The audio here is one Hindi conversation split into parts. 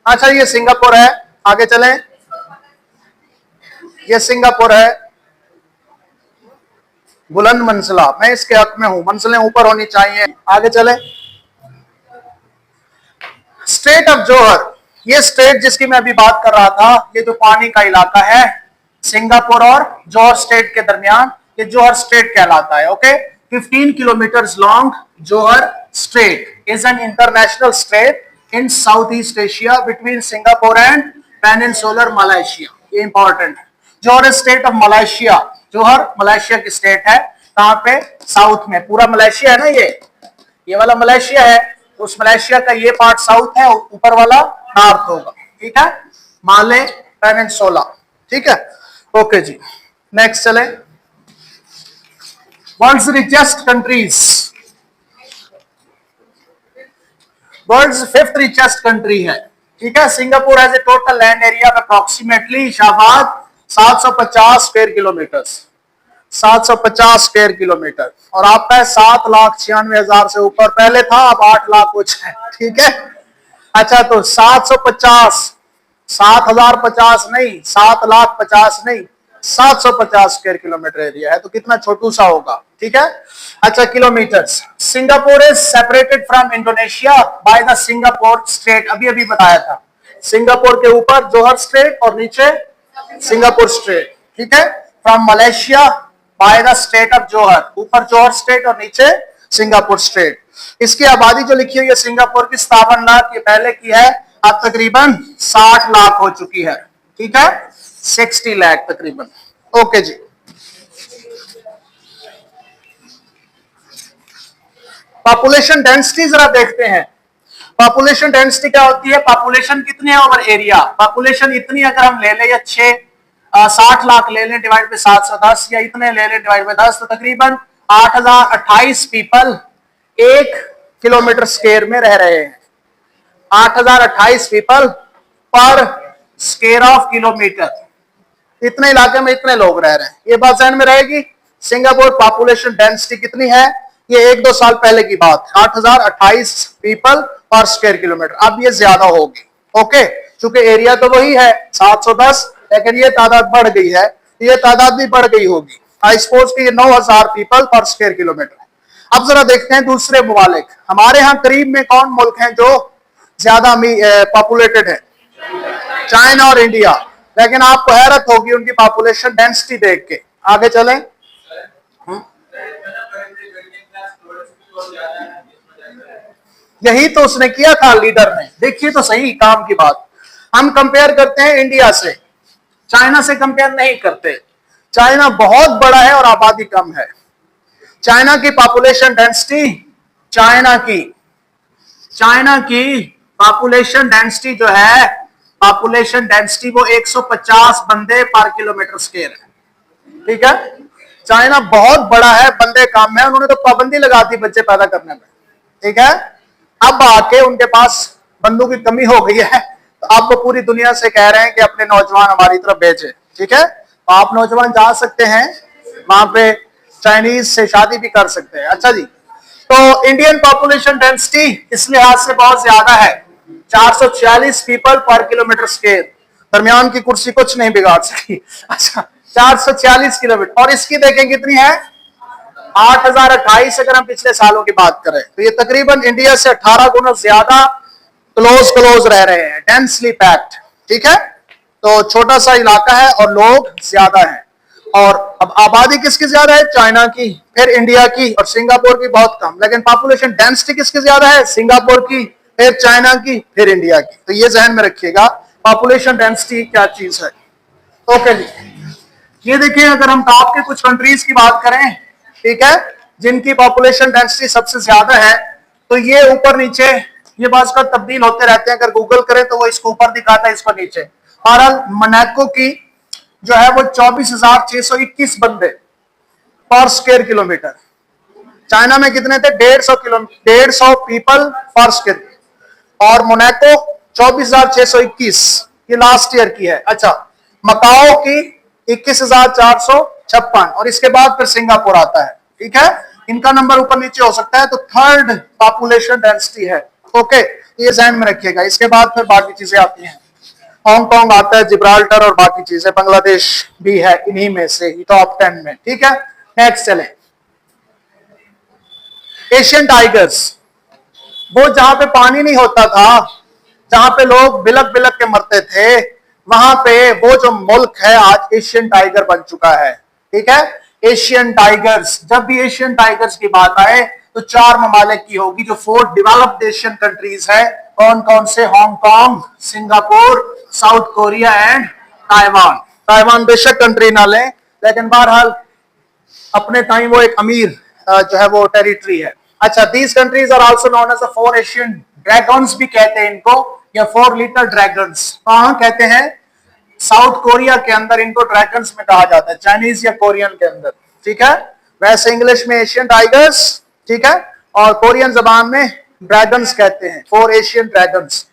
अच्छा ये सिंगापुर है, आगे चलें। ये सिंगापुर है, बुलंद मंजिला, मैं इसके हक में हूं, मंजिलें ऊपर होनी चाहिए। आगे चलें। स्टेट ऑफ जौहर, ये स्टेट जिसकी मैं अभी बात कर रहा था, ये जो पानी का इलाका है सिंगापुर और जौहर स्टेट के दरमियान, ये जौहर स्टेट कहलाता है। Okay, 15 kilometre long Johor strait is an international state in south east Asia between Singapore and peninsular Malaysia. ये इंपॉर्टेंट है। Johor state of Malaysia, Johor Malaysia की स्टेट है। कहां पे? साउथ में। पूरा मलेशिया है ना, ये वाला मलेशिया है, उस मलेशिया का ये पार्ट साउथ है, ऊपर वाला नॉर्थ होगा। ठीक है, माले पेनिनसुला। ठीक है, ओके जी, नेक्स्ट चले। World's richest countries, world's 5th richest country है। ठीक है, Singapore has a total land area of approximately शाबाद 750 स्क्वायर किलोमीटर, 750 स्क्वायर किलोमीटर, और आपका है 7,96,000 से ऊपर, पहले था अब 8 लाख कुछ है। ठीक है, अच्छा तो 750, 7,050 नहीं, 7,50,000 नहीं, 750 स्क्वायर किलोमीटर एरिया है, तो कितना छोटू सा होगा। ठीक है, अच्छा kilometres. Singapore is separated from Indonesia by the Singapore straight, अभी अभी बताया था। सिंगापुर के ऊपर जौहर स्ट्रेट और नीचे सिंगापुर स्ट्रेट। ठीक है, from Malaysia by the state of Johor, ऊपर जौहर स्टेट और नीचे सिंगापुर स्टेट। इसकी आबादी जो लिखी हुई है सिंगापुर की 57 लाख, ये पहले की है, अब तकरीबन 60 लाख हो चुकी है। ठीक है, 60 लाख तकरीबन। ओके जी, पॉपुलेशन डेंसिटी जरा देखते हैं। पॉपुलेशन डेंसिटी क्या होती है? पॉपुलेशन कितनी है ओवर एरिया। पॉपुलेशन इतनी अगर हम ले लें, या 60 लाख ले लें डिवाइड बाय 710, या इतने ले लें डिवाइड बाय 10, तो तकरीबन 8,028 पीपल 1 किलोमीटर स्क्वायर में रह रहे हैं। 8,028 पीपल पर स्क्वायर ऑफ किलोमीटर, इतने इलाके में इतने लोग रह रहे हैं। ये बात ध्यान में रहेगी। सिंगापुर पॉपुलेशन डेंसिटी कितनी है? ये 1-2 साल पहले की बात है, 8,028 पीपल पर स्क्वायर किलोमीटर। अब ये ज्यादा होगी। ओके, क्योंकि एरिया तो वही है 710, लेकिन ये तादाद बढ़ गई है, ये तादाद भी बढ़ गई होगी। आई सपोज कि ये 9,000 पीपल पर स्क्वायर किलोमीटर है। अब जरा देखते हैं दूसरे मुमालिक। हमारे यहाँ करीब में कौन मुल्क हैं जो ज्यादा पॉपुलेटेड है? चाइना और इंडिया। लेकिन आपको हैरत होगी उनकी पॉपुलेशन डेंसिटी देख के। आगे चलें। यही तो उसने किया था लीडर ने। देखिए तो सही काम की बात। हम कंपेयर करते हैं इंडिया से, चाइना से कंपेयर नहीं करते। चाइना बहुत बड़ा है और आबादी कम है। चाइना की पॉपुलेशन डेंसिटी, चाइना की पॉपुलेशन डेंसिटी जो है, पॉपुलेशन डेंसिटी वो 150 बंदे पर किलोमीटर स्क्वायर है। ठीक है, चाइना बहुत बड़ा है, बंदे कम है, उन्होंने तो पाबंदी लगा दी बच्चे पैदा करने में। ठीक है, अब आके उनके पास बंदों की कमी हो गई है, तो अब वो पूरी दुनिया से कह रहे हैं कि अपने नौजवान हमारी तरफ भेजे। ठीक है, तो आप नौजवान जा सकते हैं वहां पे, चाइनीज से शादी भी कर सकते हैं। अच्छा जी, तो इंडियन पॉपुलेशन डेंसिटी इस लिहाज से बहुत ज्यादा है, 446 पीपल पर किलोमीटर स्क्वायर। दरमियान की कुर्सी कुछ नहीं बिगाड़ सकी। अच्छा, 446 किलोमीटर, और इसकी देखें कितनी है? 8,028। अगर हम पिछले सालों की बात करें तो ये तकरीबन इंडिया से 18 गुना ज्यादा क्लोज रह रहे हैं, डेंसली पैक्ड। ठीक है, तो छोटा सा इलाका है और लोग ज्यादा हैं। और अब आबादी किसकी ज्यादा है? चाइना की, फिर इंडिया की, और सिंगापुर की बहुत कम। लेकिन पॉपुलेशन डेंसिटी किसकी ज्यादा है? सिंगापुर की, फिर चाइना की, फिर इंडिया की। तो ये जहन में रखिएगा, पॉपुलेशन डेंसिटी क्या चीज है। ओके जी, ये देखिए, अगर हम टॉप के कुछ कंट्रीज की बात करें, ठीक है, जिनकी पॉपुलेशन डेंसिटी सबसे ज्यादा है, तो ये ऊपर नीचे ये बात का तब्दील होते रहते हैं। अगर गूगल करें तो वो इसको ऊपर दिखाता है, इसको नीचे। बहरहाल मोनाको की जो है वो 24,621 बंदे पर स्क्वायर किलोमीटर। चाइना में कितने थे? 150 पीपल पर स्क्वायर, और मोनाको 24,621, ये लास्ट ईयर की है। अच्छा, मकाओ की 21,456, और इसके बाद फिर सिंगापुर आता है। ठीक है, इनका नंबर ऊपर नीचे हो सकता है, तो थर्ड पॉपुलेशन डेंसिटी है ओके, ये ध्यान में रखिएगा। इसके बाद फिर बाकी चीजें आती हैं। हांगकांग आता है, जिब्राल्टर और बाकी चीजें, बांग्लादेश भी है इन्हीं में से ही टॉप 10 में। ठीक है, नेक्स्ट चले। एशियन टाइगर्स, वो जहां पे पानी नहीं होता था, जहां पे लोग बिलक बिलक के मरते थे, वहां पे वो जो मुल्क है आज एशियन टाइगर बन चुका है। ठीक है, एशियन टाइगर्स, जब भी एशियन टाइगर्स की बात आए तो 4 ममालिक की होगी, जो 4 डेवलप्ड एशियन कंट्रीज है। कौन कौन से? Hong Kong, Singapore, south Korea and Taiwan. Taiwan बेशक कंट्री ना लें, लेकिन बहरहाल अपने टाइम वो एक अमीर जो है वो टेरिटरी है। अच्छा, these countries are also known as the 4 Asian dragons भी कहते हैं इनको, या 4 लिटिल ड्रैगन्स। कहां कहते हैं? साउथ कोरिया के अंदर इनको ड्रैगन्स में कहा जाता है, चाइनीज या कोरियन के अंदर। ठीक है, वैसे इंग्लिश में एशियन टाइगर्स, ठीक है, और कोरियन जबान में ड्रैगन्स कहते हैं, 4 एशियन ड्रैगन्स।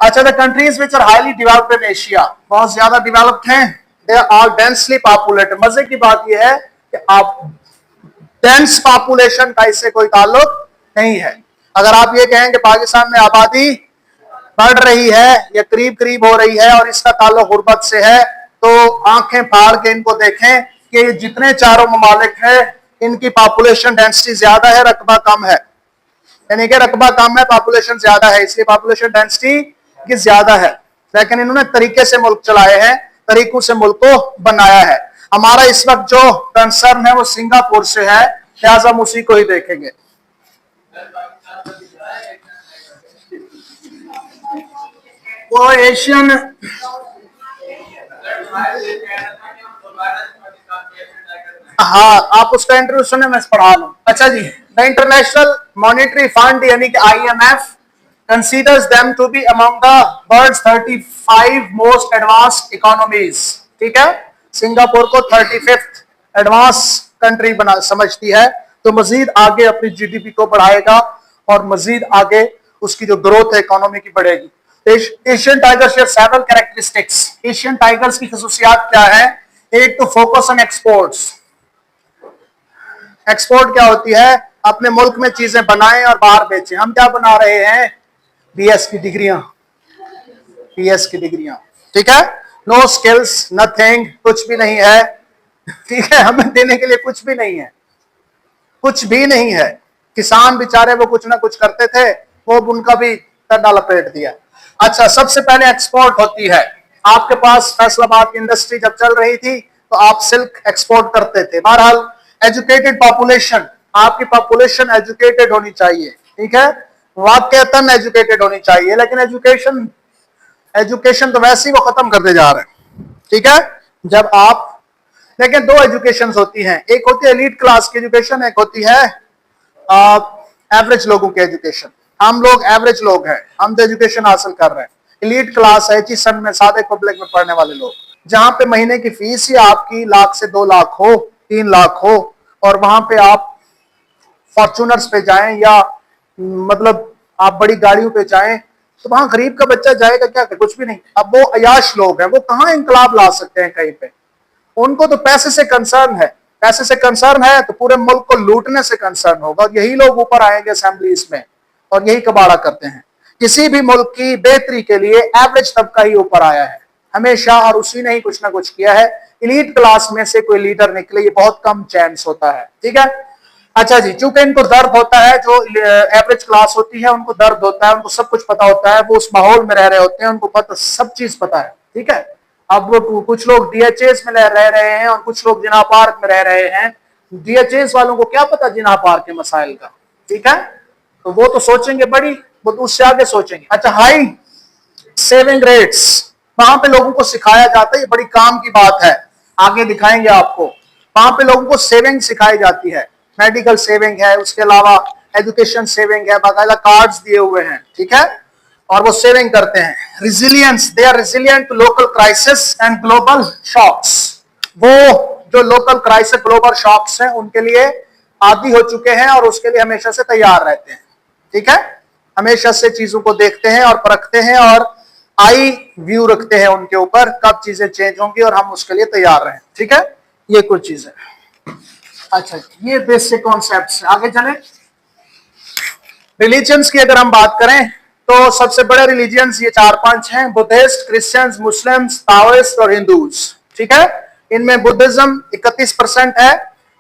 अच्छा, the countries which are highly developed in Asia, बहुत ज्यादा डेवलप्ड हैं, दे आर डेंसली पॉपुलेटेड। मजे की बात यह है कि आप डेंस पॉपुलेशन का इससे कोई ताल्लुक नहीं है। अगर आप ये कहें कि पाकिस्तान में आबादी बढ़ रही है या करीब करीब हो रही है और इसका ताल्लुक गुर्बत से है, तो आंखें फाड़ के इनको देखें कि ये जितने चारों ममालिक हैं इनकी पॉपुलेशन डेंसिटी ज्यादा है, रकबा कम है। यानी कि रकबा कम है, पॉपुलेशन ज्यादा है, इसलिए पॉपुलेशन डेंसिटी की ज्यादा है। लेकिन इन्होंने तरीके से मुल्क चलाए हैं, तरीकों से मुल्क को बनाया है। हमारा इस वक्त जो कंसर्न है वो सिंगापुर से है, लिहाजा हम उसी को ही देखेंगे। वो एशियन हाँ, आप उसका इंटरव्यू सुने, मैं पढ़ा लूं। अच्छा जी, द इंटरनेशनल मॉनेटरी फंड यानी कि IMF considers them to be among the world's 35 most advanced economies। ठीक है, सिंगापुर को 35th एडवांस कंट्री बना समझती है, तो मजीद आगे अपनी GDP को बढ़ाएगा और मजीद आगे उसकी जो ग्रोथ है इकोनॉमी की बढ़ेगी। Asian tigers share several characteristics. Asian tigers की खसूसियात क्या है? एक तो फोकस ऑन एक्सपोर्ट्स। एक्सपोर्ट क्या होती है? अपने मुल्क में चीजें बनाएं और बाहर बेचें। हम क्या बना रहे हैं? BS की डिग्रियां, PS की डिग्रियां। ठीक है, नो स्किल्स, नथिंग, कुछ भी नहीं है। ठीक है, हमें देने के लिए कुछ भी नहीं है, कुछ भी नहीं है। किसान बेचारे वो कुछ ना कुछ करते थे, वो उनका भी टड्डा लपेट दिया। अच्छा, सबसे पहले एक्सपोर्ट होती है। आपके पास फैसलाबाद की इंडस्ट्री जब चल रही थी तो आप सिल्क एक्सपोर्ट करते थे। बहरहाल एजुकेटेड पॉपुलेशन, आपकी पॉपुलेशन एजुकेटेड होनी चाहिए। ठीक है, वाकईतन एजुकेटेड होनी चाहिए, लेकिन एजुकेशन तो वैसे ही वो खत्म करते जा रहे हैं। ठीक है, जब आप लेकिन 2 एजुकेशन होती हैं, एक होती है एलीट क्लास की एजुकेशन, एक होती है एवरेज लोगों की एजुकेशन। हम लोग एवरेज लोग हैं, हम तो एजुकेशन हासिल कर रहे हैं। एलीट क्लास है जिस में सादे पब्लिक में पढ़ने वाले लोग, जहां पे महीने की फीस ही आपकी 1 लाख से 2 लाख हो, 3 लाख हो, और वहां पे आप फॉर्चूनर्स पे जाएं या मतलब आप बड़ी गाड़ियों पे जाएं, तो वहां गरीब का बच्चा जाएगा क्या? कुछ भी नहीं। अब वो अयाश लोग हैं, वो कहां इंकलाब ला सकते हैं कहीं पे? उनको तो पैसे से कंसर्न है, पैसे से कंसर्न है तो पूरे मुल्क को लूटने से कंसर्न होगा, और यही लोग ऊपर आएंगे असेंबलीज में और यही कबाड़ा करते हैं। किसी भी मुल्क की बेहतरी के लिए एवरेज तबका ही ऊपर आया है हमेशा, और उसी ने ही कुछ ना कुछ किया है। एलीट क्लास में से कोई लीडर निकले ये बहुत कम चांस होता है। ठीक है, अच्छा जी, चूंकि इनको दर्द होता है, जो एवरेज क्लास होती है उनको दर्द होता है, उनको सब कुछ पता होता है, वो उस माहौल में रह रहे होते हैं, उनको पता, सब चीज पता है। ठीक है, अब वो कुछ लोग DHS में रह रहे हैं और कुछ लोग जिना पार्क में रह रहे हैं। DHS वालों को क्या पता जिना पार्क के मसाइल का? ठीक है, तो वो तो सोचेंगे बड़ी, वो तो उससे आगे सोचेंगे। अच्छा, हाई सेविंग रेट्स, वहां पे लोगों को सिखाया जाता है, ये बड़ी काम की बात है, आगे दिखाएंगे आपको। वहां पे लोगों को सेविंग सिखाई जाती है, मेडिकल सेविंग है, उसके अलावा एजुकेशन सेविंग है, बाकायदा कार्ड्स दिए हुए हैं। ठीक है, और वो सेविंग करते हैं। Resilience, they are resilient to local crisis and global shocks. वो जो लोकल क्राइसिस, ग्लोबल शॉक्स हैं, उनके लिए आदी हो चुके हैं और उसके लिए हमेशा से तैयार रहते हैं। ठीक है, हमेशा से चीजों को देखते हैं और परखते हैं और आई व्यू रखते हैं उनके ऊपर, कब चीजें चेंज होंगी और हम उसके लिए तैयार रहें। ठीक है, ये कुछ चीजें। अच्छा, ये बेसिक कॉन्सेप्ट्स। आगे चलें। रिलीजन्स की अगर हम बात करें तो सबसे बड़े रिलीजियंस ये 4-5 हैं, बुद्धिस्ट, क्रिश्चियंस, मुस्लिम्स, ताओइस्ट और हिंदूज। ठीक है, इनमें बुद्धिज्म 31% है,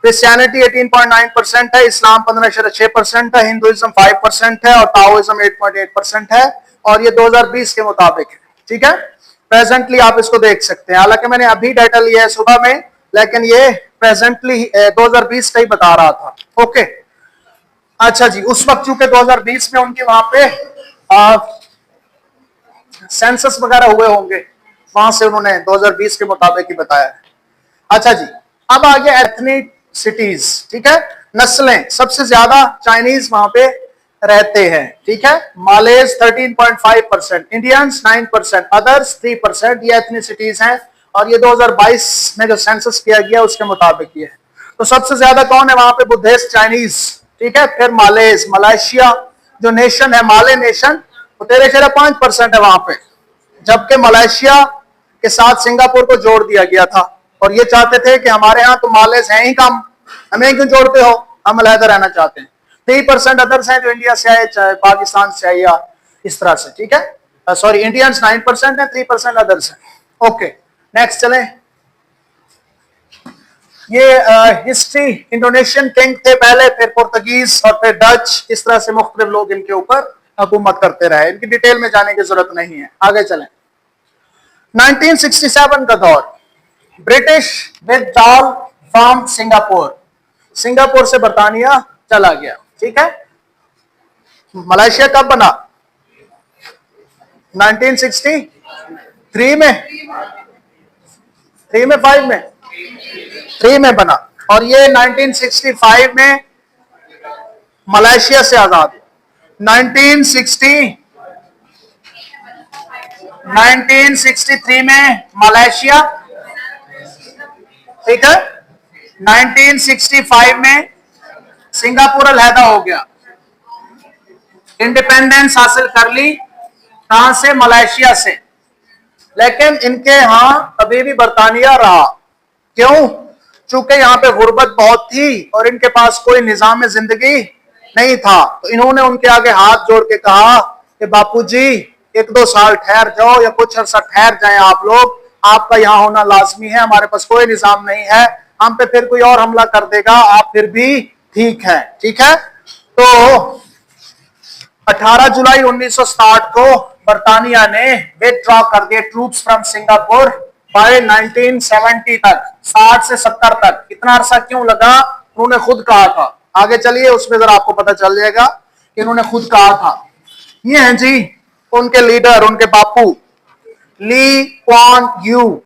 क्रिश्चियनिटी 18.9% है, इस्लाम 15.6% है, हिंदुइज्म 5% है और ताओइज्म 8.8% है, और ये 2020 के मुताबिक है। ठीक है, प्रेजेंटली आप इसको देख सकते हैं, हालांकि मैंने अभी डाटा लिया है सुबह में, लेकिन ये प्रेजेंटली 2020 का ही बता रहा था। ओके, अच्छा जी, उस वक्त चूंकि 2020 में उनके वहां पे सेंसस वगैरह हुए होंगे, वहां से उन्होंने 2020 के मुताबिक ही बताया है। अच्छा जी, अब आगे एथनिसिटीज। ठीक है, नस्लें, सबसे ज्यादा चाइनीज वहां पे रहते हैं। ठीक है, मालेज 13.5%, इंडियंस 9%, अदर्स 3%, ये एथनिसिटीज हैं, और ये 2022 में जो सेंसस किया गया उसके मुताबिक ये है। तो सबसे ज्यादा कौन है वहां पे? Buddhist, Chinese. ठीक है, फिर मालेज, मलेशिया जो नेशन है, माले नेशन, वो 13.5% है वहां पे, जबकि मलेशिया के साथ सिंगापुर को जोड़ दिया गया था, और ये चाहते थे कि हमारे यहाँ तो मालेज हैं ही कम, हमें क्यों जोड़ते हो, हम अलहदा रहना चाहते हैं। 3% अदर्स हैं जो इंडिया से आए, चाहे पाकिस्तान से आए या इस तरह से। ठीक है, सॉरी, इंडियंस 9% है, 3% अदर्स हैं। ओके, नेक्स्ट चलें। ये हिस्ट्री, इंडोनेशियन किंग थे पहले, फिर पुर्तगीज और फिर डच, इस तरह से मुख्तलिफ लोग इनके ऊपर हुकूमत करते रहे, इनकी डिटेल में जाने की जरूरत नहीं है। आगे चलें। 1967 का दौर, British withdrawal from Singapore, Singapore से बरतानिया चला गया। ठीक है, मलेशिया कब बना? 1963 में, 3 में, 5 में, 3 में बना, और ये 1965 में मलेशिया से आजाद। 1963 में मलेशिया, ठीक है, 1965 में सिंगापुर अलहदा हो गया, इंडिपेंडेंस हासिल कर ली। कहां से? मलेशिया से। लेकिन इनके यहां अभी भी बरतानिया रहा। क्यों? चूंकि यहाँ पे गुर्बत बहुत थी और इनके पास कोई निजाम जिंदगी नहीं था, तो इन्होंने उनके आगे हाथ जोड़ के कहा कि बापूजी 1-2 साल ठहर जाओ या कुछ अर्सा ठहर जाएं आप लोग, आपका यहाँ होना लाजमी है, हमारे पास कोई निजाम नहीं है, हम पे फिर कोई और हमला कर देगा, आप फिर भी ठीक है। ठीक है, तो 18 जुलाई 1960 को बरतानिया ने विथड्रॉ कर दिए ट्रूप्स फ्रॉम सिंगापुर। बाय 1970 तक, 60 से 70 तक, इतना अरसा क्यों लगा? उन्होंने खुद कहा था। आगे चलिए, उसमें जरा आपको पता चल जाएगा कि इन्होंने खुद कहा था। ये हैं जी उनके लीडर, उनके बापू ली क्वान यू।